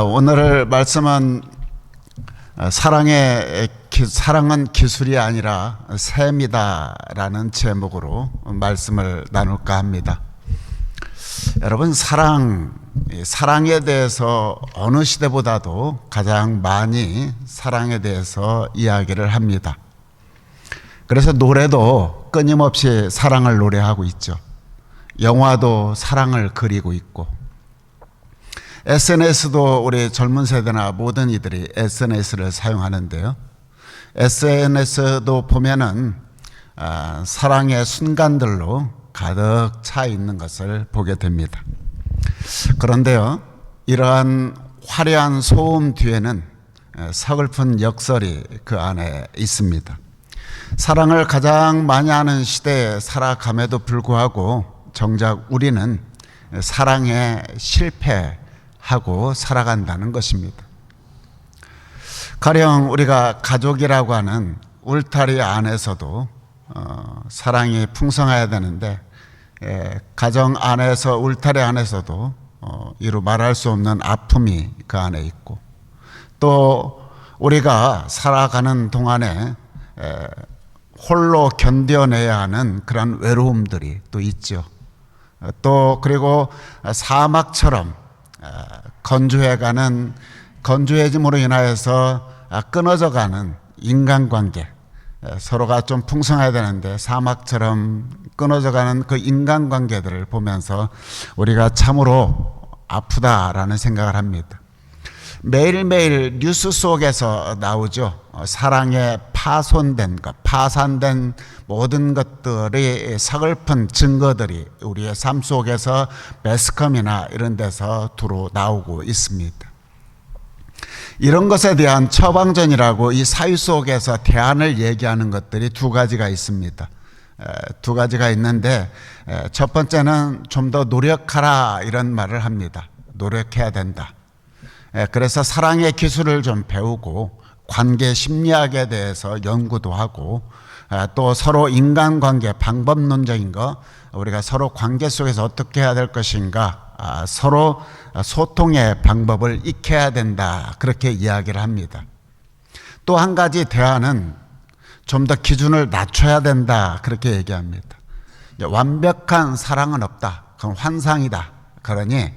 오늘 말씀은 사랑은 기술이 아니라 셈이다라는 제목으로 말씀을 나눌까 합니다. 여러분, 사랑에 대해서 어느 시대보다도 가장 많이 사랑에 대해서 이야기를 합니다. 그래서 노래도 끊임없이 사랑을 노래하고 있죠. 영화도 사랑을 그리고 있고, SNS도 우리 젊은 세대나 모든 이들이 SNS를 사용하는데요. SNS도 보면은 사랑의 순간들로 가득 차 있는 것을 보게 됩니다. 그런데요, 이러한 화려한 소음 뒤에는 서글픈 역설이 그 안에 있습니다. 사랑을 가장 많이 하는 시대에 살아감에도 불구하고 정작 우리는 사랑에 실패하고 살아간다는 것입니다. 가령 우리가 가족이라고 하는 울타리 안에서도 사랑이 풍성해야 되는데, 가정 안에서, 울타리 안에서도 이루 말할 수 없는 아픔이 그 안에 있고, 또 우리가 살아가는 동안에 홀로 견뎌내야 하는 그런 외로움들이 또 있죠. 또 그리고 사막처럼 건조해짐으로 인하여서 끊어져가는 인간관계, 서로가 좀 풍성해야 되는데 사막처럼 끊어져가는 그 인간관계들을 보면서 우리가 참으로 아프다라는 생각을 합니다. 매일매일 뉴스 속에서 나오죠. 사랑에 파손된 것, 파산된 모든 것들이, 서글픈 증거들이 우리의 삶 속에서 매스컴이나 이런 데서 두루 나오고 있습니다. 이런 것에 대한 처방전이라고 이 사회 속에서 대안을 얘기하는 것들이 두 가지가 있습니다. 두 가지가 있는데, 첫 번째는 좀 더 노력하라 이런 말을 합니다. 노력해야 된다. 그래서 사랑의 기술을 좀 배우고 관계 심리학에 대해서 연구도 하고, 또 서로 인간관계 방법론적인 거, 우리가 서로 관계 속에서 어떻게 해야 될 것인가, 서로 소통의 방법을 익혀야 된다, 그렇게 이야기를 합니다. 또 한 가지 대안은 좀 더 기준을 낮춰야 된다, 그렇게 얘기합니다. 완벽한 사랑은 없다, 그건 환상이다. 그러니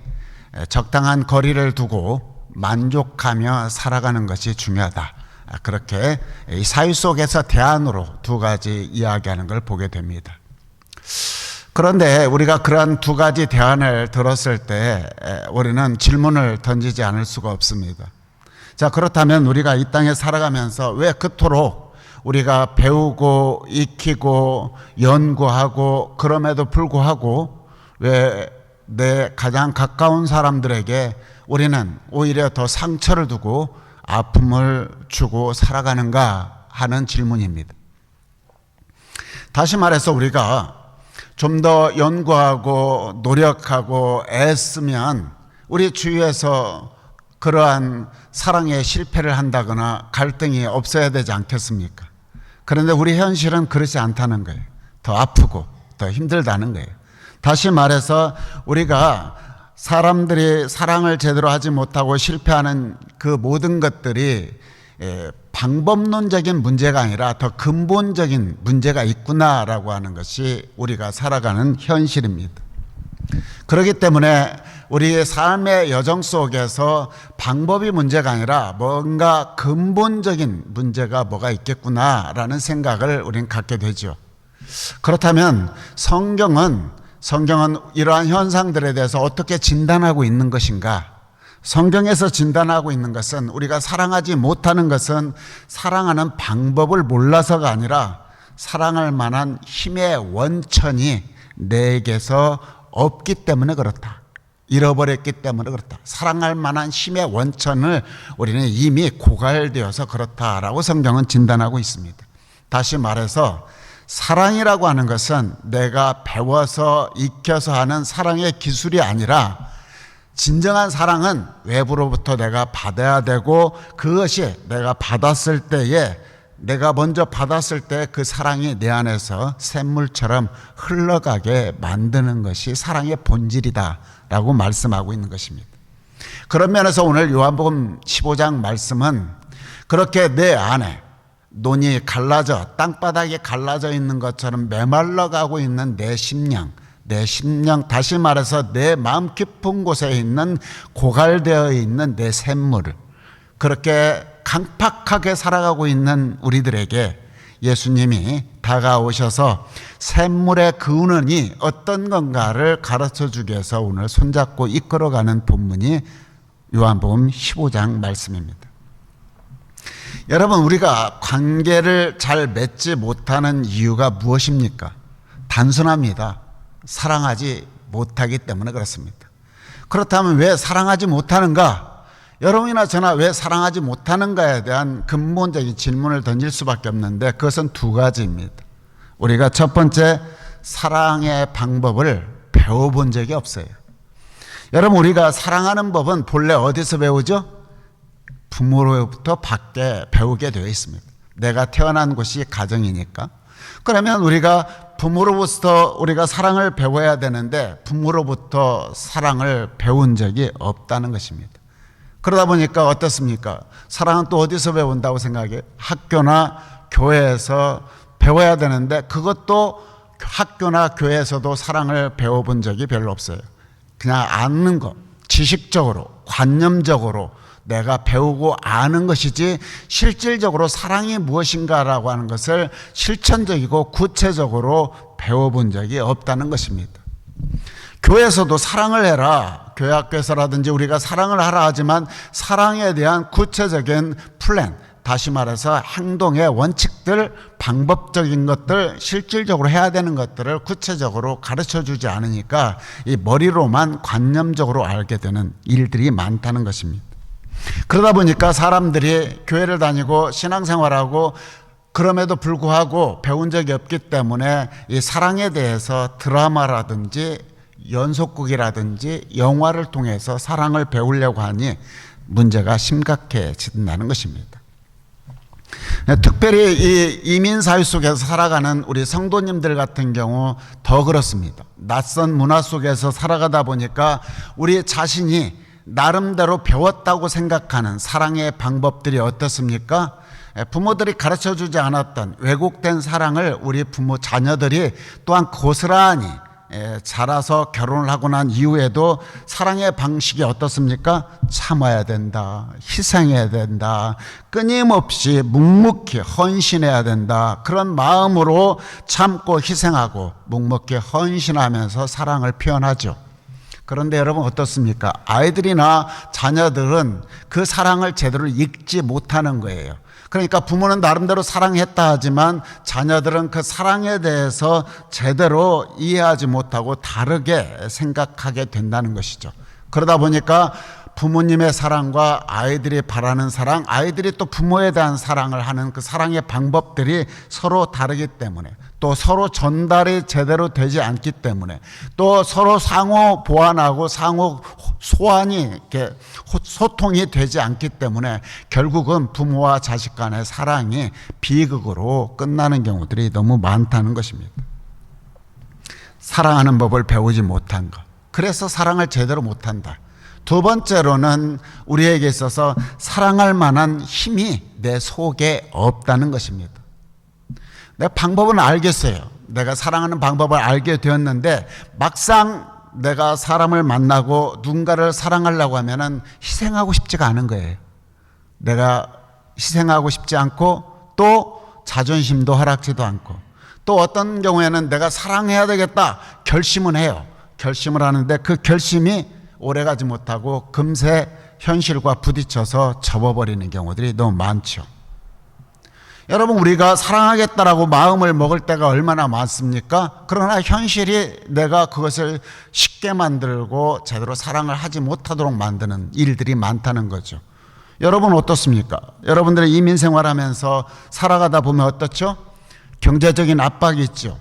적당한 거리를 두고 만족하며 살아가는 것이 중요하다. 그렇게 이 사회 속에서 대안으로 두 가지 이야기하는 걸 보게 됩니다. 그런데 우리가 그러한 두 가지 대안을 들었을 때 우리는 질문을 던지지 않을 수가 없습니다. 자, 그렇다면 우리가 이 땅에 살아가면서 왜 그토록 우리가 배우고 익히고 연구하고, 그럼에도 불구하고 왜 내 가장 가까운 사람들에게 우리는 오히려 더 상처를 두고 아픔을 주고 살아가는가 하는 질문입니다. 다시 말해서 우리가 좀 더 연구하고 노력하고 애쓰면 우리 주위에서 그러한 사랑에 실패를 한다거나 갈등이 없어야 되지 않겠습니까? 그런데 우리 현실은 그렇지 않다는 거예요. 더 아프고 더 힘들다는 거예요. 다시 말해서 우리가 사람들이 사랑을 제대로 하지 못하고 실패하는 그 모든 것들이 방법론적인 문제가 아니라 더 근본적인 문제가 있구나라고 하는 것이 우리가 살아가는 현실입니다. 그렇기 때문에 우리의 삶의 여정 속에서 방법이 문제가 아니라 뭔가 근본적인 문제가 뭐가 있겠구나라는 생각을 우리는 갖게 되죠. 그렇다면 성경은 이러한 현상들에 대해서 어떻게 진단하고 있는 것인가? 성경에서 진단하고 있는 것은, 우리가 사랑하지 못하는 것은 사랑하는 방법을 몰라서가 아니라 사랑할 만한 힘의 원천이 내게서 없기 때문에 그렇다. 잃어버렸기 때문에 그렇다. 사랑할 만한 힘의 원천을 우리는 이미 고갈되어서 그렇다라고 성경은 진단하고 있습니다. 다시 말해서 사랑이라고 하는 것은 내가 배워서 익혀서 하는 사랑의 기술이 아니라, 진정한 사랑은 외부로부터 내가 받아야 되고, 그것이 내가 받았을 때에, 내가 먼저 받았을 때 그 사랑이 내 안에서 샘물처럼 흘러가게 만드는 것이 사랑의 본질이다라고 말씀하고 있는 것입니다. 그런 면에서 오늘 요한복음 15장 말씀은 그렇게 내 안에 논이 갈라져 땅바닥에 갈라져 있는 것처럼 메말라 가고 있는 내 심령, 다시 말해서 내 마음 깊은 곳에 있는 고갈되어 있는 내 샘물을 그렇게 강팍하게 살아가고 있는 우리들에게 예수님이 다가오셔서 샘물의 근원이 어떤 건가를 가르쳐 주기 위해서 오늘 손잡고 이끌어가는 본문이 요한복음 15장 말씀입니다. 여러분, 우리가 관계를 잘 맺지 못하는 이유가 무엇입니까? 단순합니다. 사랑하지 못하기 때문에 그렇습니다. 그렇다면 왜 사랑하지 못하는가? 여러분이나 저나 왜 사랑하지 못하는가에 대한 근본적인 질문을 던질 수밖에 없는데 그것은 두 가지입니다. 우리가 첫 번째, 사랑의 방법을 배워본 적이 없어요. 여러분, 우리가 사랑하는 법은 본래 어디서 배우죠? 부모로부터 받게 배우게 되어 있습니다. 내가 태어난 곳이 가정이니까. 그러면 우리가 부모로부터 우리가 사랑을 배워야 되는데 부모로부터 사랑을 배운 적이 없다는 것입니다. 그러다 보니까 어떻습니까? 사랑은 또 어디서 배운다고 생각해요? 학교나 교회에서 배워야 되는데 그것도 학교나 교회에서도 사랑을 배워본 적이 별로 없어요. 그냥 아는 것, 지식적으로, 관념적으로 내가 배우고 아는 것이지 실질적으로 사랑이 무엇인가라고 하는 것을 실천적이고 구체적으로 배워본 적이 없다는 것입니다. 교회에서도 사랑을 해라, 교회 학교에서라든지 우리가 사랑을 하라 하지만 사랑에 대한 구체적인 플랜, 다시 말해서 행동의 원칙들, 방법적인 것들, 실질적으로 해야 되는 것들을 구체적으로 가르쳐 주지 않으니까 이 머리로만 관념적으로 알게 되는 일들이 많다는 것입니다. 그러다 보니까 사람들이 교회를 다니고 신앙생활하고 그럼에도 불구하고 배운 적이 없기 때문에 이 사랑에 대해서 드라마라든지 연속극이라든지 영화를 통해서 사랑을 배우려고 하니 문제가 심각해진다는 것입니다. 특별히 이 이민사회 속에서 살아가는 우리 성도님들 같은 경우 더 그렇습니다. 낯선 문화 속에서 살아가다 보니까 우리 자신이 나름대로 배웠다고 생각하는 사랑의 방법들이 어떻습니까? 부모들이 가르쳐 주지 않았던 왜곡된 사랑을 우리 부모 자녀들이 또한 고스란히 자라서 결혼을 하고 난 이후에도 사랑의 방식이 어떻습니까? 참아야 된다, 희생해야 된다, 끊임없이 묵묵히 헌신해야 된다, 그런 마음으로 참고 희생하고 묵묵히 헌신하면서 사랑을 표현하죠. 그런데 여러분 어떻습니까? 아이들이나 자녀들은 그 사랑을 제대로 읽지 못하는 거예요. 그러니까 부모는 나름대로 사랑했다 하지만 자녀들은 그 사랑에 대해서 제대로 이해하지 못하고 다르게 생각하게 된다는 것이죠. 그러다 보니까 부모님의 사랑과 아이들이 바라는 사랑, 아이들이 또 부모에 대한 사랑을 하는 그 사랑의 방법들이 서로 다르기 때문에, 또 서로 전달이 제대로 되지 않기 때문에, 또 서로 상호 보완하고 상호 소환이 이렇게 소통이 되지 않기 때문에 결국은 부모와 자식 간의 사랑이 비극으로 끝나는 경우들이 너무 많다는 것입니다. 사랑하는 법을 배우지 못한 것, 그래서 사랑을 제대로 못한다. 두 번째로는 우리에게 있어서 사랑할 만한 힘이 내 속에 없다는 것입니다. 내가 방법은 알겠어요. 내가 사랑하는 방법을 알게 되었는데 막상 내가 사람을 만나고 누군가를 사랑하려고 하면은 희생하고 싶지가 않은 거예요. 내가 희생하고 싶지 않고 또 자존심도 허락지도 않고 또 어떤 경우에는 내가 사랑해야 되겠다 결심은 해요. 결심을 하는데 그 결심이 오래가지 못하고 금세 현실과 부딪혀서 접어버리는 경우들이 너무 많죠. 여러분, 우리가 사랑하겠다라고 마음을 먹을 때가 얼마나 많습니까? 그러나 현실이 내가 그것을 쉽게 만들고 제대로 사랑을 하지 못하도록 만드는 일들이 많다는 거죠. 여러분 어떻습니까? 여러분들의 이민 생활하면서 살아가다 보면 어떻죠? 경제적인 압박이 있죠.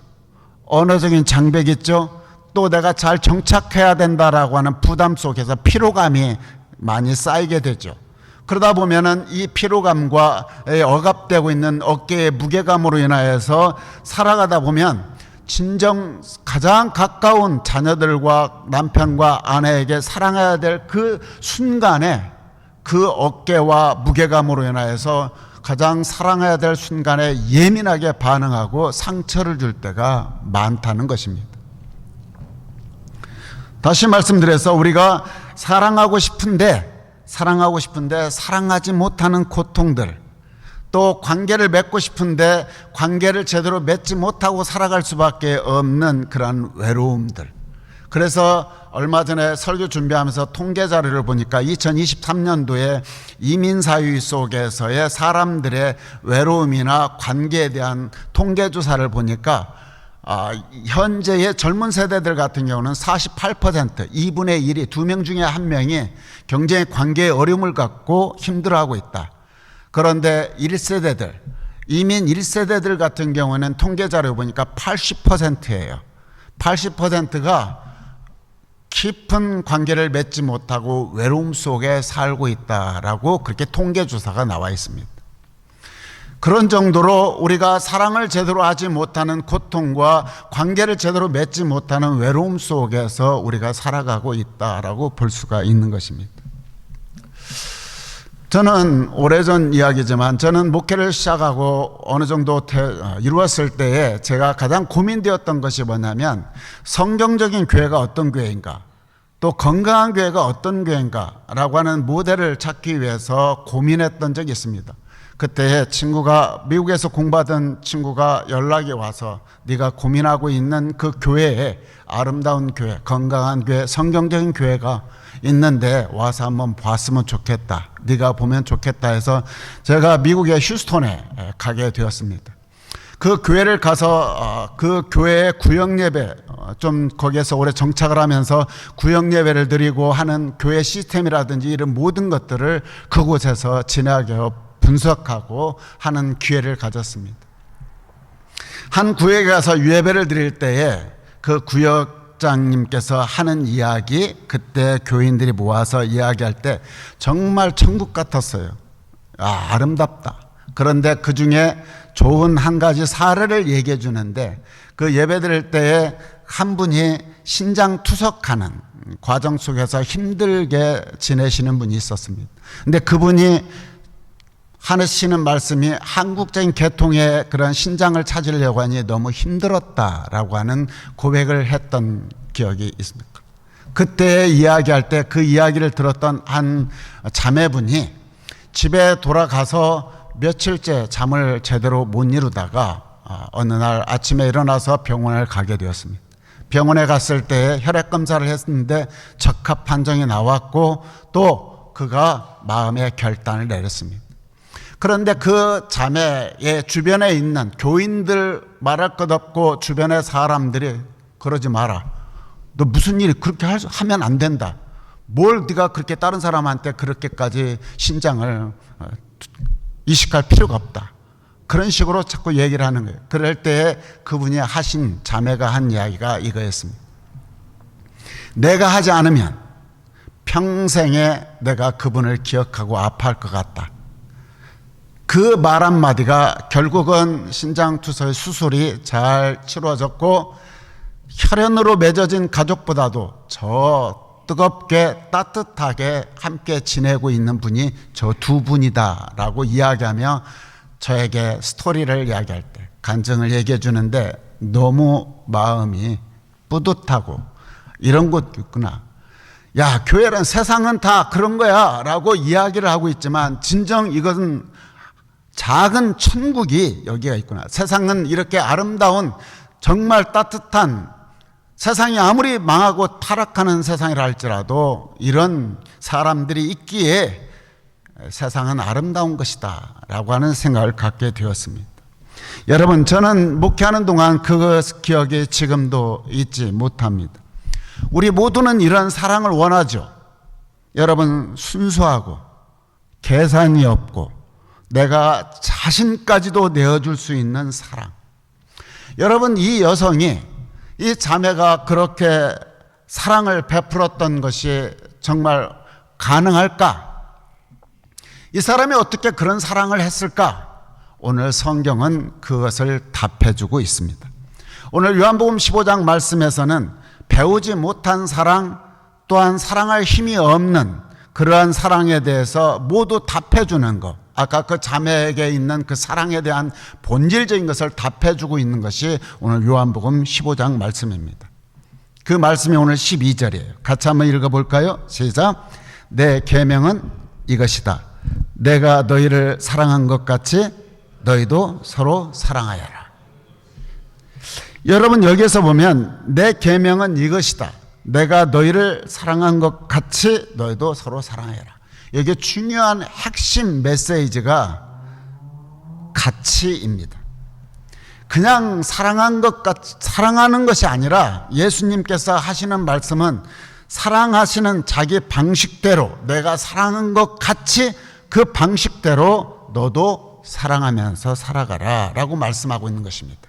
언어적인 장벽이 있죠. 또 내가 잘 정착해야 된다라고 하는 부담 속에서 피로감이 많이 쌓이게 되죠. 그러다 보면은 이 피로감과 억압되고 있는 어깨의 무게감으로 인하여서 살아가다 보면 진정 가장 가까운 자녀들과 남편과 아내에게 사랑해야 될 그 순간에 그 어깨와 무게감으로 인하여서 가장 사랑해야 될 순간에 예민하게 반응하고 상처를 줄 때가 많다는 것입니다. 다시 말씀드려서 우리가 사랑하고 싶은데 사랑하지 못하는 고통들, 또 관계를 맺고 싶은데 관계를 제대로 맺지 못하고 살아갈 수밖에 없는 그런 외로움들. 그래서 얼마 전에 설교 준비하면서 통계 자료를 보니까 2023년도에 이민사회 속에서의 사람들의 외로움이나 관계에 대한 통계 조사를 보니까 현재의 젊은 세대들 같은 경우는 48%, 2분의 1이 2명 중에 1명이 경쟁의 관계에 어려움을 갖고 힘들어하고 있다. 그런데 1세대들, 이민 1세대들 같은 경우는 통계 자료 보니까 80%예요. 80%가 깊은 관계를 맺지 못하고 외로움 속에 살고 있다라고 그렇게 통계 조사가 나와 있습니다. 그런 정도로 우리가 사랑을 제대로 하지 못하는 고통과 관계를 제대로 맺지 못하는 외로움 속에서 우리가 살아가고 있다라고 볼 수가 있는 것입니다. 저는 오래전 이야기지만 저는 목회를 시작하고 어느 정도 이루었을 때에 제가 가장 고민되었던 것이 뭐냐면 성경적인 교회가 어떤 교회인가, 또 건강한 교회가 어떤 교회인가 라고 하는 모델을 찾기 위해서 고민했던 적이 있습니다. 그때 친구가, 미국에서 공부하던 친구가 연락이 와서 네가 고민하고 있는 그 교회에 아름다운 교회, 건강한 교회, 성경적인 교회가 있는데 와서 한번 봤으면 좋겠다, 네가 보면 좋겠다 해서 제가 미국의 휴스턴에 가게 되었습니다. 그 교회를 가서 그 교회의 구역 예배, 좀 거기에서 오래 정착을 하면서 구역 예배를 드리고 하는 교회 시스템이라든지 이런 모든 것들을 그곳에서 진하게 분석하고 하는 기회를 가졌습니다. 한 구역에 가서 예배를 드릴 때에 그 구역장님께서 하는 이야기, 그때 교인들이 모아서 이야기할 때 정말 천국 같았어요. 아름답다. 그런데 그 중에 좋은 한 가지 사례를 얘기해 주는데, 그 예배 드릴 때에 한 분이 신장 투석하는 과정 속에서 힘들게 지내시는 분이 있었습니다. 근데 그분이 하시는 말씀이 한국적인 계통의 그런 신장을 찾으려고 하니 너무 힘들었다라고 하는 고백을 했던 기억이 있습니다. 그때 이야기할 때 그 이야기를 들었던 한 자매분이 집에 돌아가서 며칠째 잠을 제대로 못 이루다가 어느 날 아침에 일어나서 병원을 가게 되었습니다. 병원에 갔을 때 혈액 검사를 했는데 적합 판정이 나왔고 또 그가 마음의 결단을 내렸습니다. 그런데 그 자매의 주변에 있는 교인들 말할 것 없고 주변의 사람들이 그러지 마라. 너 무슨 일 그렇게 하면 안 된다. 뭘 네가 그렇게 다른 사람한테 그렇게까지 신장을 이식할 필요가 없다. 그런 식으로 자꾸 얘기를 하는 거예요. 그럴 때 그분이 하신, 자매가 한 이야기가 이거였습니다. 내가 하지 않으면 평생에 내가 그분을 기억하고 아파할 것 같다. 그 말 한마디가 결국은 신장투석의 수술이 잘 치루어졌고 혈연으로 맺어진 가족보다도 저 뜨겁게 따뜻하게 함께 지내고 있는 분이 저 두 분이다 라고 이야기하며 저에게 스토리를 이야기할 때 간증을 얘기해 주는데 너무 마음이 뿌듯하고 이런 것도 있구나. 야, 교회는 세상은 다 그런 거야 라고 이야기를 하고 있지만 진정 이것은 작은 천국이 여기가 있구나. 세상은 이렇게 아름다운 정말 따뜻한, 세상이 아무리 망하고 타락하는 세상이라 할지라도 이런 사람들이 있기에 세상은 아름다운 것이다 라고 하는 생각을 갖게 되었습니다. 여러분, 저는 목회하는 동안 그 기억이 지금도 잊지 못합니다. 우리 모두는 이런 사랑을 원하죠. 여러분, 순수하고 계산이 없고 내가 자신까지도 내어줄 수 있는 사랑. 여러분, 이 여성이, 이 자매가 그렇게 사랑을 베풀었던 것이 정말 가능할까? 이 사람이 어떻게 그런 사랑을 했을까? 오늘 성경은 그것을 답해주고 있습니다. 오늘 요한복음 15장 말씀에서는 배우지 못한 사랑, 또한 사랑할 힘이 없는 그러한 사랑에 대해서 모두 답해주는 것, 아까 그 자매에게 있는 그 사랑에 대한 본질적인 것을 답해주고 있는 것이 오늘 요한복음 15장 말씀입니다. 그 말씀이 오늘 12절이에요. 같이 한번 읽어볼까요? 시작. 내 계명은 이것이다. 내가 너희를 사랑한 것 같이 너희도 서로 사랑하여라. 여러분, 여기에서 보면 내 계명은 이것이다. 내가 너희를 사랑한 것 같이 너희도 서로 사랑하여라. 여기 중요한 핵심 메시지가 가치입니다. 그냥 사랑하는 것이 아니라 예수님께서 하시는 말씀은 사랑하시는 자기 방식대로, 내가 사랑한 것 같이 그 방식대로 너도 사랑하면서 살아가라 라고 말씀하고 있는 것입니다.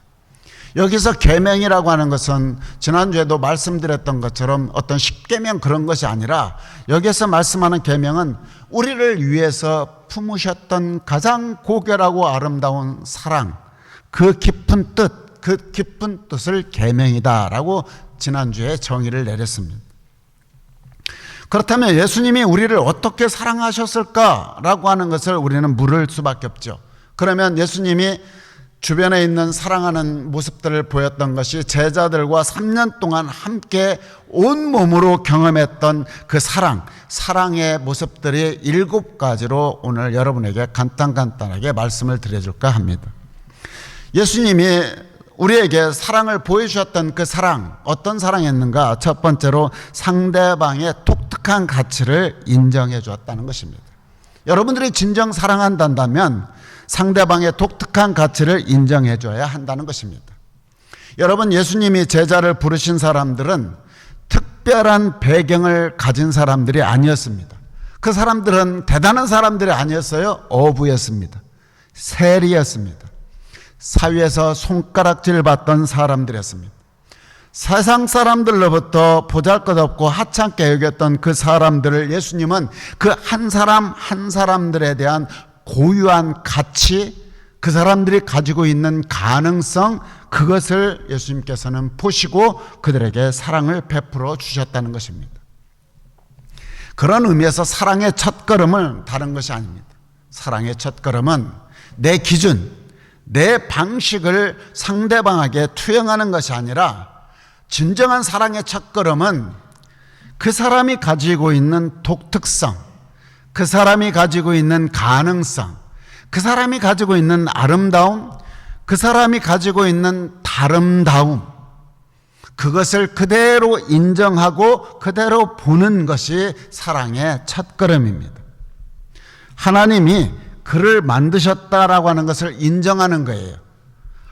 여기서 계명이라고 하는 것은 지난주에도 말씀드렸던 것처럼 어떤 십계명 그런 것이 아니라, 여기서 말씀하는 계명은 우리를 위해서 품으셨던 가장 고결하고 아름다운 사랑, 그 깊은 뜻을 계명이다라고 지난주에 정의를 내렸습니다. 그렇다면 예수님이 우리를 어떻게 사랑하셨을까라고 하는 것을 우리는 물을 수밖에 없죠. 그러면 예수님이 주변에 있는 사랑하는 모습들을 보였던 것이 제자들과 3년 동안 함께 온몸으로 경험했던 그 사랑의 모습들이 7가지로 오늘 여러분에게 간단하게 말씀을 드려줄까 합니다. 예수님이 우리에게 사랑을 보여주셨던 그 사랑, 어떤 사랑이었는가? 첫 번째로 상대방의 독특한 가치를 인정해 주었다는 것입니다. 여러분들이 진정 사랑한다면 상대방의 독특한 가치를 인정해 줘야 한다는 것입니다. 여러분, 예수님이 제자를 부르신 사람들은 특별한 배경을 가진 사람들이 아니었습니다. 그 사람들은 대단한 사람들이 아니었어요. 어부였습니다. 세리였습니다. 사회에서 손가락질 받던 사람들이었습니다. 세상 사람들로부터 보잘것없고 하찮게 여겼던 그 사람들을 예수님은 그 한 사람 한 사람들에 대한 고유한 가치, 그 사람들이 가지고 있는 가능성, 그것을 예수님께서는 보시고 그들에게 사랑을 베풀어 주셨다는 것입니다. 그런 의미에서 사랑의 첫걸음은 다른 것이 아닙니다. 사랑의 첫걸음은 내 기준, 내 방식을 상대방에게 투영하는 것이 아니라, 진정한 사랑의 첫걸음은 그 사람이 가지고 있는 독특성, 그 사람이 가지고 있는 가능성, 그 사람이 가지고 있는 아름다움, 그 사람이 가지고 있는 다름다움, 그것을 그대로 인정하고 그대로 보는 것이 사랑의 첫걸음입니다. 하나님이 그를 만드셨다라고 하는 것을 인정하는 거예요.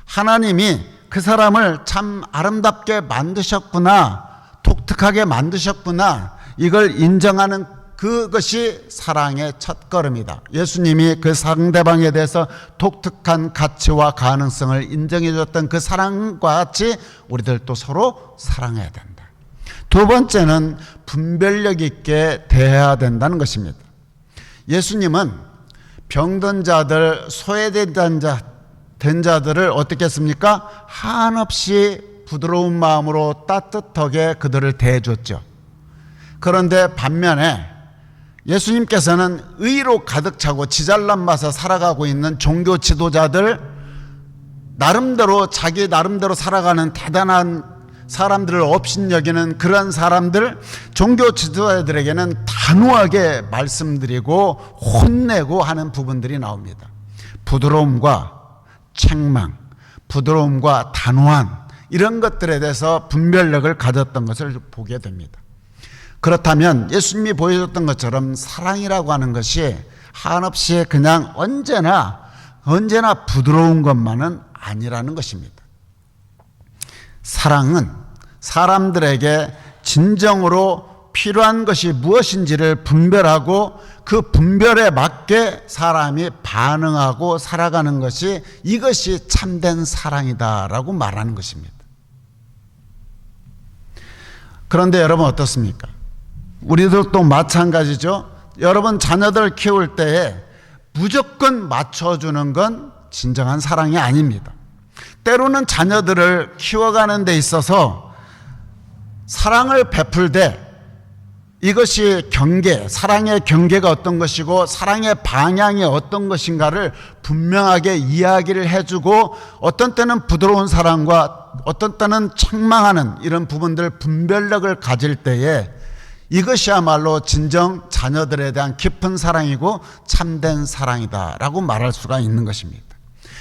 하나님이 그 사람을 참 아름답게 만드셨구나, 독특하게 만드셨구나, 이걸 인정하는 그것이 사랑의 첫걸음이다. 예수님이 그 상대방에 대해서 독특한 가치와 가능성을 인정해 줬던 그 사랑과 같이 우리들도 서로 사랑해야 된다. 두 번째는 분별력 있게 대해야 된다는 것입니다. 예수님은 병든 자들, 소외된 자들을 어떻게 했습니까? 한없이 부드러운 마음으로 따뜻하게 그들을 대해줬죠. 그런데 반면에 예수님께서는 의로 가득 차고 지잘난 맛에 살아가고 있는 종교 지도자들, 자기 나름대로 살아가는 대단한 사람들을 업신여기는 그런 사람들, 종교 지도자들에게는 단호하게 말씀드리고 혼내고 하는 부분들이 나옵니다. 부드러움과 책망, 부드러움과 단호한 이런 것들에 대해서 분별력을 가졌던 것을 보게 됩니다. 그렇다면 예수님이 보여줬던 것처럼 사랑이라고 하는 것이 한없이 그냥 언제나 부드러운 것만은 아니라는 것입니다. 사랑은 사람들에게 진정으로 필요한 것이 무엇인지를 분별하고 그 분별에 맞게 사람이 반응하고 살아가는 것이, 이것이 참된 사랑이다라고 말하는 것입니다. 그런데 여러분 어떻습니까? 우리들도 마찬가지죠. 여러분 자녀들 키울 때에 무조건 맞춰주는 건 진정한 사랑이 아닙니다. 때로는 자녀들을 키워가는 데 있어서 사랑을 베풀되 이것이 경계, 사랑의 경계가 어떤 것이고 사랑의 방향이 어떤 것인가를 분명하게 이야기를 해주고, 어떤 때는 부드러운 사랑과 어떤 때는 책망하는 이런 부분들 분별력을 가질 때에 이것이야말로 진정 자녀들에 대한 깊은 사랑이고 참된 사랑이다라고 말할 수가 있는 것입니다.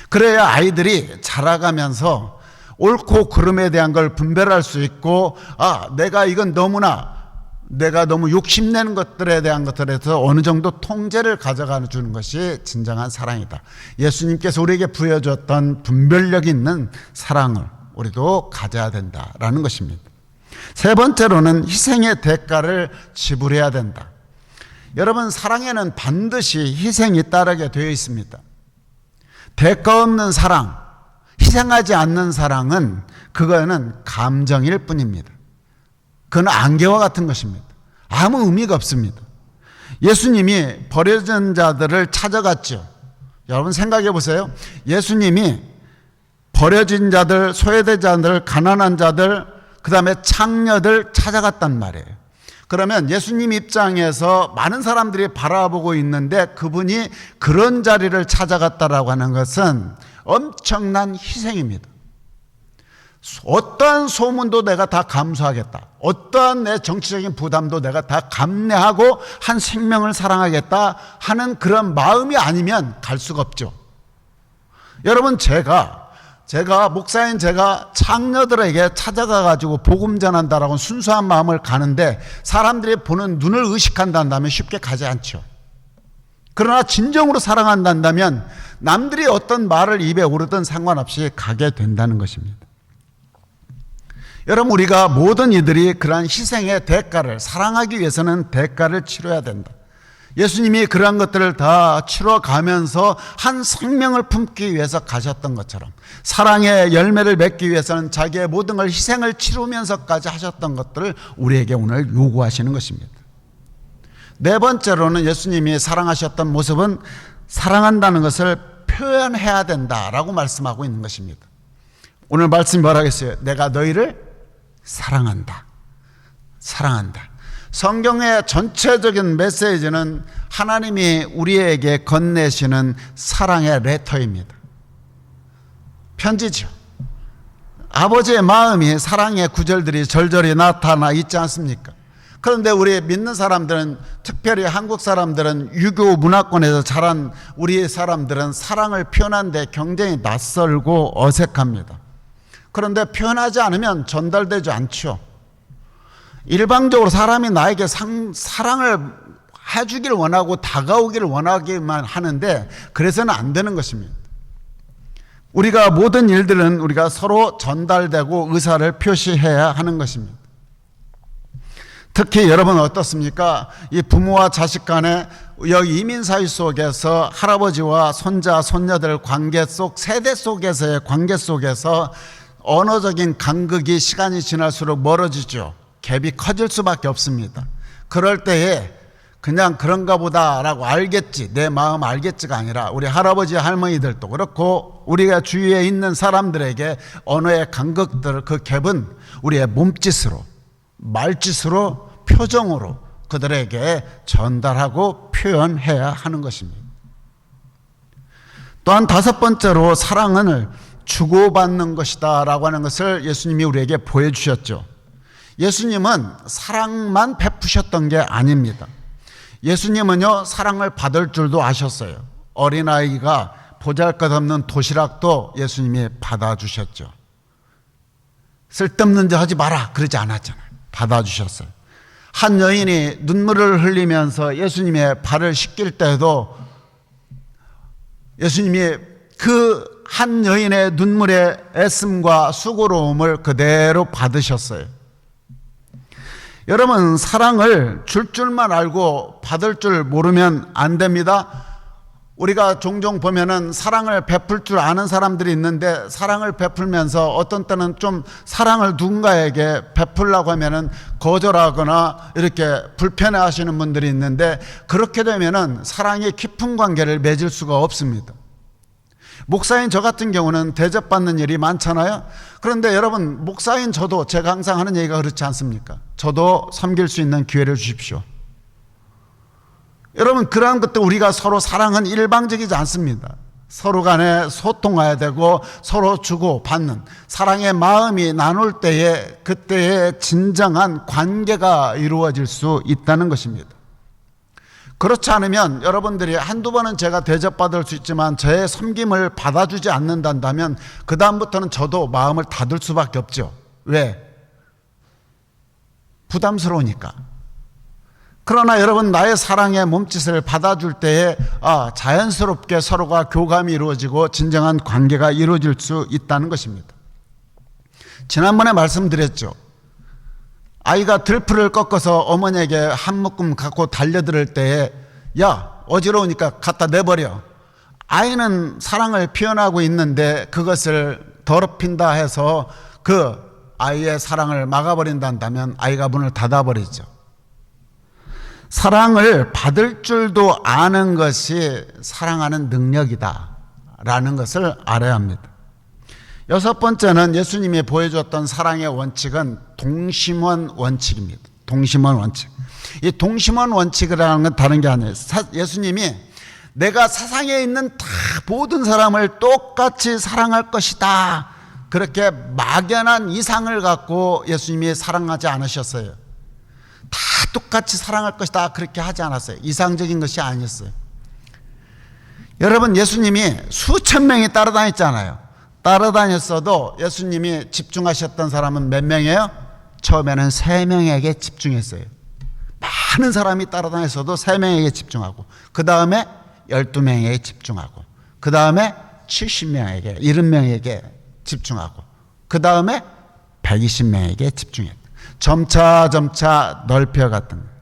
그래야 아이들이 자라가면서 옳고 그름에 대한 걸 분별할 수 있고, 내가 너무 욕심내는 것들에 대한 것들에서 어느 정도 통제를 가져가 주는 것이 진정한 사랑이다. 예수님께서 우리에게 부여줬던 분별력 있는 사랑을 우리도 가져야 된다라는 것입니다. 세 번째로는 희생의 대가를 지불해야 된다. 여러분, 사랑에는 반드시 희생이 따르게 되어 있습니다. 대가 없는 사랑, 희생하지 않는 사랑은 그거는 감정일 뿐입니다. 그건 안개와 같은 것입니다. 아무 의미가 없습니다. 예수님이 버려진 자들을 찾아갔죠. 여러분 생각해 보세요. 예수님이 버려진 자들, 소외된 자들, 가난한 자들, 그 다음에 창녀들 찾아갔단 말이에요. 그러면 예수님 입장에서 많은 사람들이 바라보고 있는데 그분이 그런 자리를 찾아갔다라고 하는 것은 엄청난 희생입니다. 어떠한 소문도 내가 다 감수하겠다, 어떠한 내 정치적인 부담도 내가 다 감내하고 한 생명을 사랑하겠다 하는 그런 마음이 아니면 갈 수가 없죠. 여러분, 제가 목사인 제가 창녀들에게 찾아가 가지고 복음 전한다라고 순수한 마음을 가는데 사람들이 보는 눈을 의식한다면 쉽게 가지 않죠. 그러나 진정으로 사랑한다면 남들이 어떤 말을 입에 오르든 상관없이 가게 된다는 것입니다. 여러분, 우리가 모든 이들이 그러한 희생의 대가를, 사랑하기 위해서는 대가를 치러야 된다. 예수님이 그러한 것들을 다 치러가면서 한 생명을 품기 위해서 가셨던 것처럼 사랑의 열매를 맺기 위해서는 자기의 모든 걸 희생을 치르면서까지 하셨던 것들을 우리에게 오늘 요구하시는 것입니다. 네 번째로는 예수님이 사랑하셨던 모습은 사랑한다는 것을 표현해야 된다라고 말씀하고 있는 것입니다. 오늘 말씀이 뭐라고 했어요? 내가 너희를 사랑한다. 사랑한다. 성경의 전체적인 메시지는 하나님이 우리에게 건네시는 사랑의 레터입니다. 편지죠. 아버지의 마음이 사랑의 구절들이 절절히 나타나 있지 않습니까? 그런데 우리 믿는 사람들은, 특별히 한국 사람들은, 유교 문화권에서 자란 우리 사람들은 사랑을 표현하는데 굉장히 낯설고 어색합니다. 그런데 표현하지 않으면 전달되지 않죠. 일방적으로 사람이 나에게 사랑을 해주기를 원하고 다가오기를 원하기만 하는데 그래서는 안 되는 것입니다. 우리가 모든 일들은 우리가 서로 전달되고 의사를 표시해야 하는 것입니다. 특히 여러분 어떻습니까? 이 부모와 자식 간에 여기 이민사회 속에서 할아버지와 손자, 손녀들 관계 속, 세대 속에서의 관계 속에서 언어적인 간극이 시간이 지날수록 멀어지죠. 갭이 커질 수밖에 없습니다. 그럴 때에 그냥 그런가 보다라고 알겠지, 내 마음 알겠지가 아니라 우리 할아버지 할머니들도 그렇고 우리가 주위에 있는 사람들에게 언어의 간극들, 그 갭은 우리의 몸짓으로, 말짓으로, 표정으로 그들에게 전달하고 표현해야 하는 것입니다. 또한 다섯 번째로 사랑은 주고받는 것이다 라고 하는 것을 예수님이 우리에게 보여주셨죠. 예수님은 사랑만 베푸셨던 게 아닙니다. 예수님은요, 사랑을 받을 줄도 아셨어요. 어린아이가 보잘것없는 도시락도 예수님이 받아주셨죠. 쓸데없는 짓 하지 마라 그러지 않았잖아요. 받아주셨어요. 한 여인이 눈물을 흘리면서 예수님의 발을 씻길 때도 예수님이 그 한 여인의 눈물의 애씀과 수고로움을 그대로 받으셨어요. 여러분, 사랑을 줄 줄만 알고 받을 줄 모르면 안 됩니다. 우리가 종종 보면은 사랑을 베풀 줄 아는 사람들이 있는데 사랑을 베풀면서 어떤 때는 좀 사랑을 누군가에게 베풀려고 하면은 거절하거나 이렇게 불편해 하시는 분들이 있는데 그렇게 되면은 사랑이 깊은 관계를 맺을 수가 없습니다. 목사인 저 같은 경우는 대접받는 일이 많잖아요. 그런데 여러분, 목사인 저도, 제가 항상 하는 얘기가 그렇지 않습니까? 저도 섬길 수 있는 기회를 주십시오. 여러분, 그러한 것도 우리가 서로 사랑은 일방적이지 않습니다. 서로 간에 소통해야 되고 서로 주고 받는 사랑의 마음이 나눌 때에 그때의 진정한 관계가 이루어질 수 있다는 것입니다. 그렇지 않으면 여러분들이 한두 번은 제가 대접받을 수 있지만 저의 섬김을 받아주지 않는다면 그 다음부터는 저도 마음을 닫을 수밖에 없죠. 왜? 부담스러우니까. 그러나 여러분, 나의 사랑의 몸짓을 받아줄 때에 자연스럽게 서로가 교감이 이루어지고 진정한 관계가 이루어질 수 있다는 것입니다. 지난번에 말씀드렸죠. 아이가 들풀을 꺾어서 어머니에게 한 묶음 갖고 달려들 때에 야, 어지러우니까 갖다 내버려. 아이는 사랑을 표현하고 있는데 그것을 더럽힌다 해서 그 아이의 사랑을 막아버린다면 아이가 문을 닫아버리죠. 사랑을 받을 줄도 아는 것이 사랑하는 능력이다 라는 것을 알아야 합니다. 여섯 번째는 예수님이 보여줬던 사랑의 원칙은 동심원 원칙입니다. 동심원 원칙. 이 동심원 원칙이라는 건 다른 게 아니에요. 예수님이 내가 세상에 있는 다 모든 사람을 똑같이 사랑할 것이다, 그렇게 막연한 이상을 갖고 예수님이 사랑하지 않으셨어요. 다 똑같이 사랑할 것이다, 그렇게 하지 않았어요. 이상적인 것이 아니었어요. 여러분, 예수님이 수천 명이 따라다녔잖아요. 따라다녔어도 예수님이 집중하셨던 사람은 몇 명이에요? 처음에는 3명에게 집중했어요. 많은 사람이 따라다녔어도 3명에게 집중하고, 그 다음에 12명에게 집중하고, 그 다음에 70명에게, 70명에게 집중하고, 그 다음에 120명에게 집중했다. 점차 넓혀갔던 거예요.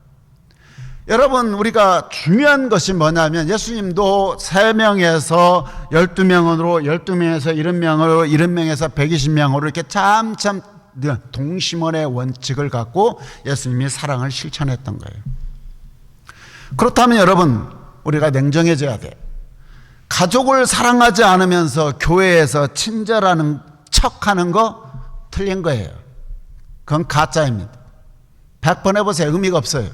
여러분, 우리가 중요한 것이 뭐냐면 예수님도 3명에서 12명으로, 12명에서 70명으로, 70명에서 120명으로 이렇게 참참 동심원의 원칙을 갖고 예수님이 사랑을 실천했던 거예요. 그렇다면 여러분, 우리가 냉정해져야 돼. 가족을 사랑하지 않으면서 교회에서 친절하는 척하는 거 틀린 거예요. 그건 가짜입니다. 100번 해보세요. 의미가 없어요.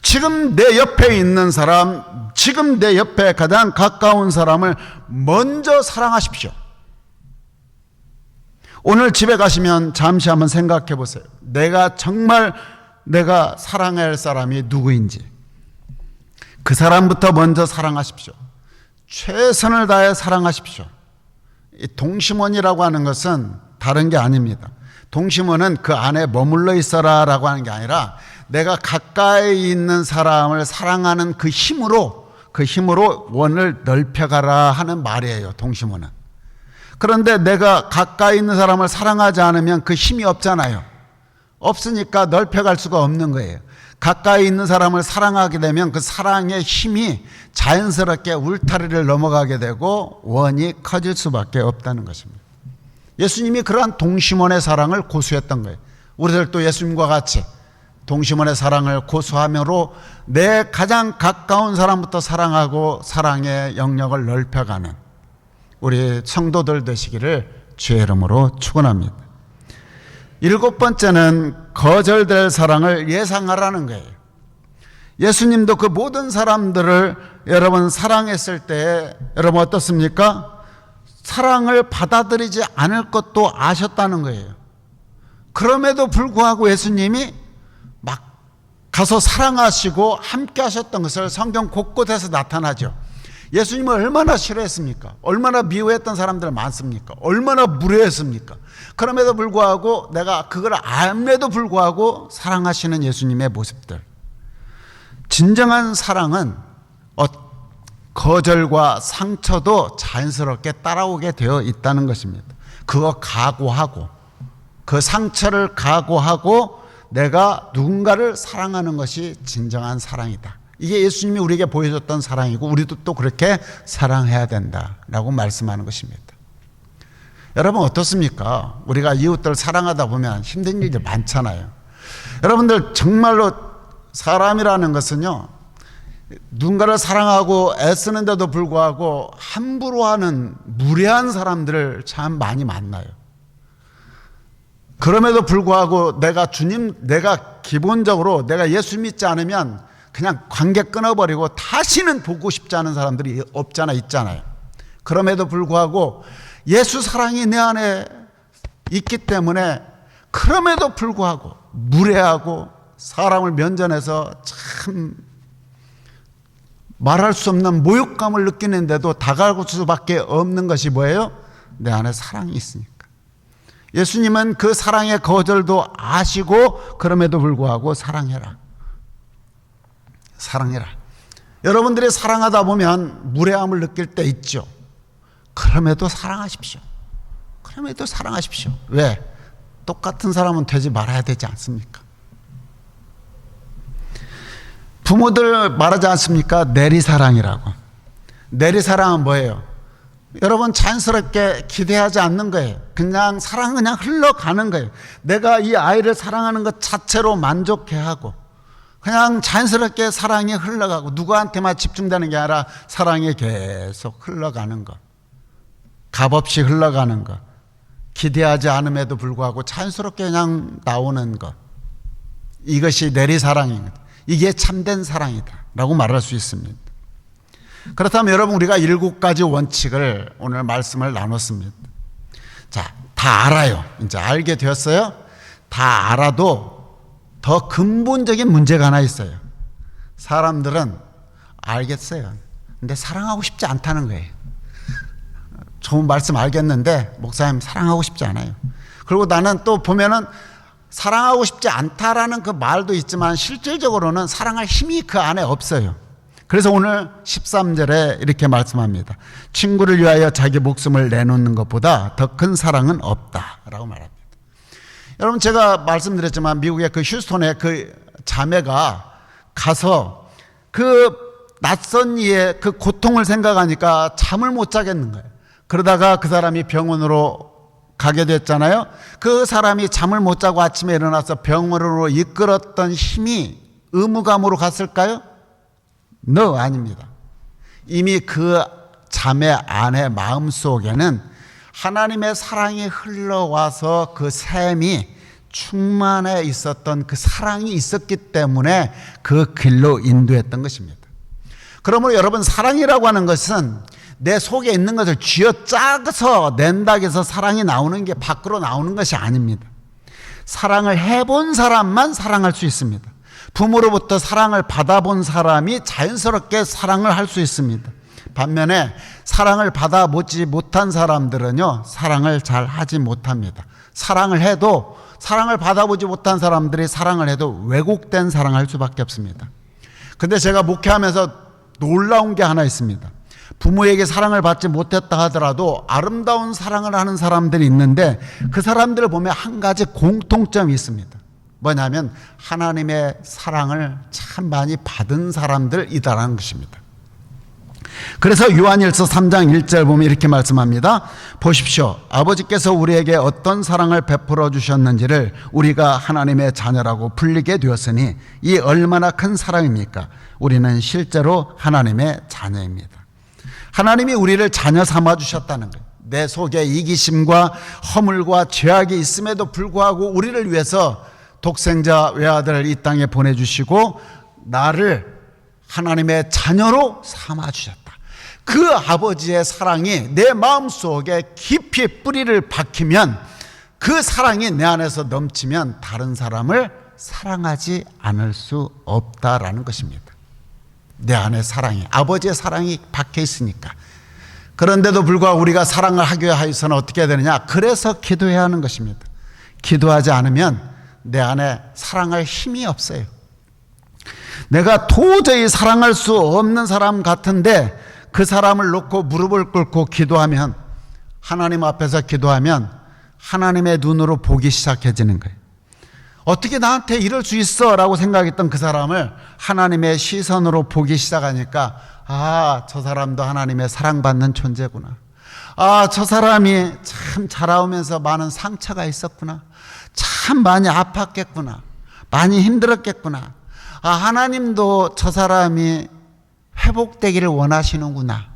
지금 내 옆에 있는 사람, 지금 내 옆에 가장 가까운 사람을 먼저 사랑하십시오. 오늘 집에 가시면 잠시 한번 생각해 보세요. 내가 정말 내가 사랑해야 할 사람이 누구인지. 그 사람부터 먼저 사랑하십시오. 최선을 다해 사랑하십시오. 이 동심원이라고 하는 것은 다른 게 아닙니다. 동심원은 그 안에 머물러 있어라 라고 하는 게 아니라 내가 가까이 있는 사람을 사랑하는 그 힘으로 원을 넓혀가라 하는 말이에요. 동심원은. 그런데 내가 가까이 있는 사람을 사랑하지 않으면 그 힘이 없잖아요. 없으니까 넓혀갈 수가 없는 거예요. 가까이 있는 사람을 사랑하게 되면 그 사랑의 힘이 자연스럽게 울타리를 넘어가게 되고 원이 커질 수밖에 없다는 것입니다. 예수님이 그러한 동심원의 사랑을 고수했던 거예요. 우리들도 예수님과 같이 동심원의 사랑을 고수하므로 내 가장 가까운 사람부터 사랑하고 사랑의 영역을 넓혀가는 우리 성도들 되시기를 주의 이름으로 축원합니다. 7번째는 거절될 사랑을 예상하라는 거예요. 예수님도 그 모든 사람들을 여러분 사랑했을 때 여러분 어떻습니까? 사랑을 받아들이지 않을 것도 아셨다는 거예요. 그럼에도 불구하고 예수님이 막 가서 사랑하시고 함께 하셨던 것을 성경 곳곳에서 나타나죠. 예수님을 얼마나 싫어했습니까? 얼마나 미워했던 사람들 많습니까? 얼마나 무례했습니까? 그럼에도 불구하고 내가 그걸 알면에도 불구하고 사랑하시는 예수님의 모습들. 진정한 사랑은 거절과 상처도 자연스럽게 따라오게 되어 있다는 것입니다. 그거 각오하고 그 상처를 각오하고 내가 누군가를 사랑하는 것이 진정한 사랑이다. 이게 예수님이 우리에게 보여줬던 사랑이고 우리도 또 그렇게 사랑해야 된다라고 말씀하는 것입니다. 여러분 어떻습니까? 우리가 이웃들 사랑하다 보면 힘든 일이 많잖아요. 여러분들 정말로 사람이라는 것은요, 누군가를 사랑하고 애쓰는데도 불구하고 함부로 하는 무례한 사람들을 참 많이 만나요. 그럼에도 불구하고 내가 기본적으로 내가 예수 믿지 않으면 그냥 관계 끊어버리고 다시는 보고 싶지 않은 사람들이 없잖아, 있잖아요. 그럼에도 불구하고 예수 사랑이 내 안에 있기 때문에 그럼에도 불구하고 무례하고 사람을 면전해서 참 말할 수 없는 모욕감을 느끼는데도 다가갈 수밖에 없는 것이 뭐예요? 내 안에 사랑이 있으니까. 예수님은 그 사랑의 거절도 아시고 그럼에도 불구하고 사랑해라. 사랑해라. 여러분들이 사랑하다 보면 무례함을 느낄 때 있죠. 그럼에도 사랑하십시오. 그럼에도 사랑하십시오. 왜? 똑같은 사람은 되지 말아야 되지 않습니까? 부모들 말하지 않습니까? 내리사랑이라고. 내리사랑은 뭐예요? 여러분 자연스럽게 기대하지 않는 거예요. 그냥 사랑은 그냥 흘러가는 거예요. 내가 이 아이를 사랑하는 것 자체로 만족해하고 그냥 자연스럽게 사랑이 흘러가고 누구한테만 집중되는 게 아니라 사랑이 계속 흘러가는 것. 값없이 흘러가는 것. 기대하지 않음에도 불구하고 자연스럽게 그냥 나오는 것. 이것이 내리사랑인 것. 이게 참된 사랑이다 라고 말할 수 있습니다. 그렇다면 여러분 우리가 7가지 원칙을 오늘 말씀을 나눴습니다. 자, 다 알아요. 이제 알게 되었어요. 다 알아도 더 근본적인 문제가 하나 있어요. 사람들은 알겠어요. 근데 사랑하고 싶지 않다는 거예요. 좋은 말씀 알겠는데 목사님 사랑하고 싶지 않아요. 그리고 나는 또 보면은 사랑하고 싶지 않다라는 그 말도 있지만 실질적으로는 사랑할 힘이 그 안에 없어요. 그래서 오늘 13절에 이렇게 말씀합니다. 친구를 위하여 자기 목숨을 내놓는 것보다 더 큰 사랑은 없다라고 말합니다. 여러분 제가 말씀드렸지만 미국의 그 휴스톤에 그 자매가 가서 그 낯선 이의 그 고통을 생각하니까 잠을 못 자겠는 거예요. 그러다가 그 사람이 병원으로 가게 됐잖아요. 그 사람이 잠을 못 자고 아침에 일어나서 병원으로 이끌었던 힘이 의무감으로 갔을까요? No, 아닙니다. 이미 그 자매 안의 마음속에는 하나님의 사랑이 흘러와서 그 샘이 충만해 있었던 그 사랑이 있었기 때문에 그 길로 인도했던 것입니다. 그러므로 여러분 사랑이라고 하는 것은 내 속에 있는 것을 쥐어짜서 낸다고 해서 사랑이 나오는 게 밖으로 나오는 것이 아닙니다. 사랑을 해본 사람만 사랑할 수 있습니다. 부모로부터 사랑을 받아본 사람이 자연스럽게 사랑을 할 수 있습니다. 반면에 사랑을 받아보지 못한 사람들은요, 사랑을 잘 하지 못합니다. 사랑을 해도, 사랑을 받아보지 못한 사람들이 사랑을 해도 왜곡된 사랑을 할 수밖에 없습니다. 근데 제가 목회하면서 놀라운 게 하나 있습니다. 부모에게 사랑을 받지 못했다 하더라도 아름다운 사랑을 하는 사람들이 있는데 그 사람들을 보면 한 가지 공통점이 있습니다. 뭐냐면 하나님의 사랑을 참 많이 받은 사람들이다라는 것입니다. 그래서 요한일서 3장 1절 보면 이렇게 말씀합니다. 보십시오. 아버지께서 우리에게 어떤 사랑을 베풀어 주셨는지를 우리가 하나님의 자녀라고 불리게 되었으니 이 얼마나 큰 사랑입니까? 우리는 실제로 하나님의 자녀입니다. 하나님이 우리를 자녀 삼아 주셨다는 거예요. 내 속에 이기심과 허물과 죄악이 있음에도 불구하고 우리를 위해서 독생자 외아들을 이 땅에 보내주시고 나를 하나님의 자녀로 삼아 주셨다. 그 아버지의 사랑이 내 마음속에 깊이 뿌리를 박히면 그 사랑이 내 안에서 넘치면 다른 사람을 사랑하지 않을 수 없다라는 것입니다. 내 안에 사랑이, 아버지의 사랑이 박혀 있으니까. 그런데도 불구하고 우리가 사랑을 하기 위해서는 어떻게 해야 되느냐? 그래서 기도해야 하는 것입니다. 기도하지 않으면 내 안에 사랑할 힘이 없어요. 내가 도저히 사랑할 수 없는 사람 같은데 그 사람을 놓고 무릎을 꿇고 기도하면, 하나님 앞에서 기도하면 하나님의 눈으로 보기 시작해지는 거예요. 어떻게 나한테 이럴 수 있어? 라고 생각했던 그 사람을 하나님의 시선으로 보기 시작하니까 아, 저 사람도 하나님의 사랑받는 존재구나. 아, 저 사람이 참 자라오면서 많은 상처가 있었구나. 참 많이 아팠겠구나. 많이 힘들었겠구나. 아, 하나님도 저 사람이 회복되기를 원하시는구나.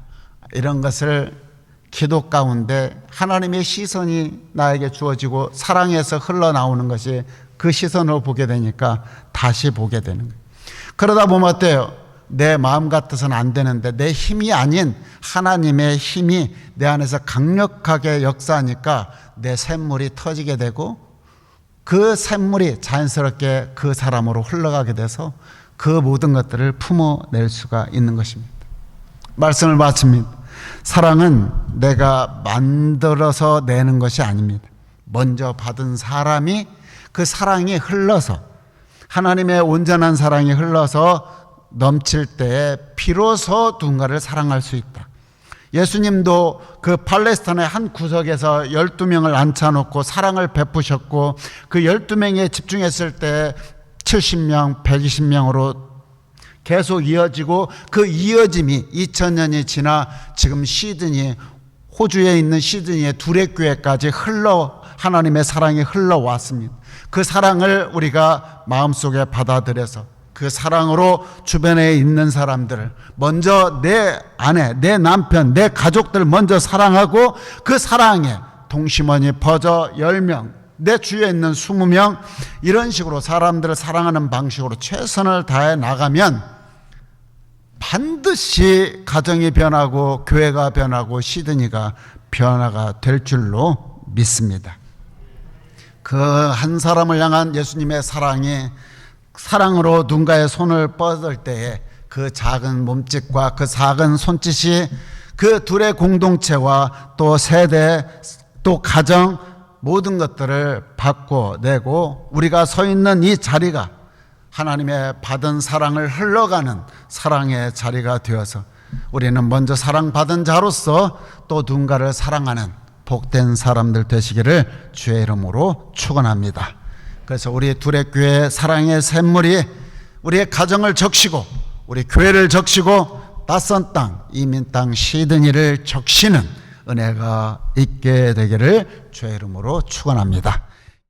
이런 것을 기도 가운데 하나님의 시선이 나에게 주어지고 사랑에서 흘러나오는 것이 그 시선으로 보게 되니까 다시 보게 되는 거예요. 그러다 보면 어때요? 내 마음 같아서는 안 되는데 내 힘이 아닌 하나님의 힘이 내 안에서 강력하게 역사하니까 내 샘물이 터지게 되고 그 샘물이 자연스럽게 그 사람으로 흘러가게 돼서 그 모든 것들을 품어낼 수가 있는 것입니다. 말씀을 마칩니다. 사랑은 내가 만들어서 내는 것이 아닙니다. 먼저 받은 사람이 그 사랑이 흘러서 하나님의 온전한 사랑이 흘러서 넘칠 때에 비로소 누군가를 사랑할 수 있다. 예수님도 그 팔레스타인의 한 구석에서 12명을 앉혀놓고 사랑을 베푸셨고 그 12명에 집중했을 때 70명, 120명으로 계속 이어지고 그 이어짐이 2000년이 지나 지금 시드니, 호주에 있는 시드니의 두레교회까지 하나님의 사랑이 흘러왔습니다. 그 사랑을 우리가 마음속에 받아들여서 그 사랑으로 주변에 있는 사람들을 먼저 내 아내, 내 남편, 내 가족들 먼저 사랑하고 그 사랑에 동심원이 퍼져 10명, 내 주위에 있는 20명 이런 식으로 사람들을 사랑하는 방식으로 최선을 다해 나가면 반드시 가정이 변하고 교회가 변하고 시드니가 변화가 될 줄로 믿습니다. 그 한 사람을 향한 예수님의 사랑이 사랑으로 누군가의 손을 뻗을 때에 그 작은 몸짓과 그 작은 손짓이 그 둘의 공동체와 또 세대 또 가정 모든 것들을 바꿔내고 우리가 서 있는 이 자리가 하나님의 받은 사랑을 흘러가는 사랑의 자리가 되어서 우리는 먼저 사랑받은 자로서 또 누군가를 사랑하는 복된 사람들 되시기를 주의 이름으로 축원합니다. 그래서 우리 두레교회 사랑의 샘물이 우리의 가정을 적시고 우리 교회를 적시고 낯선 땅 이민 땅 시드니를 적시는 은혜가 있게 되기를 주의 이름으로 축원합니다.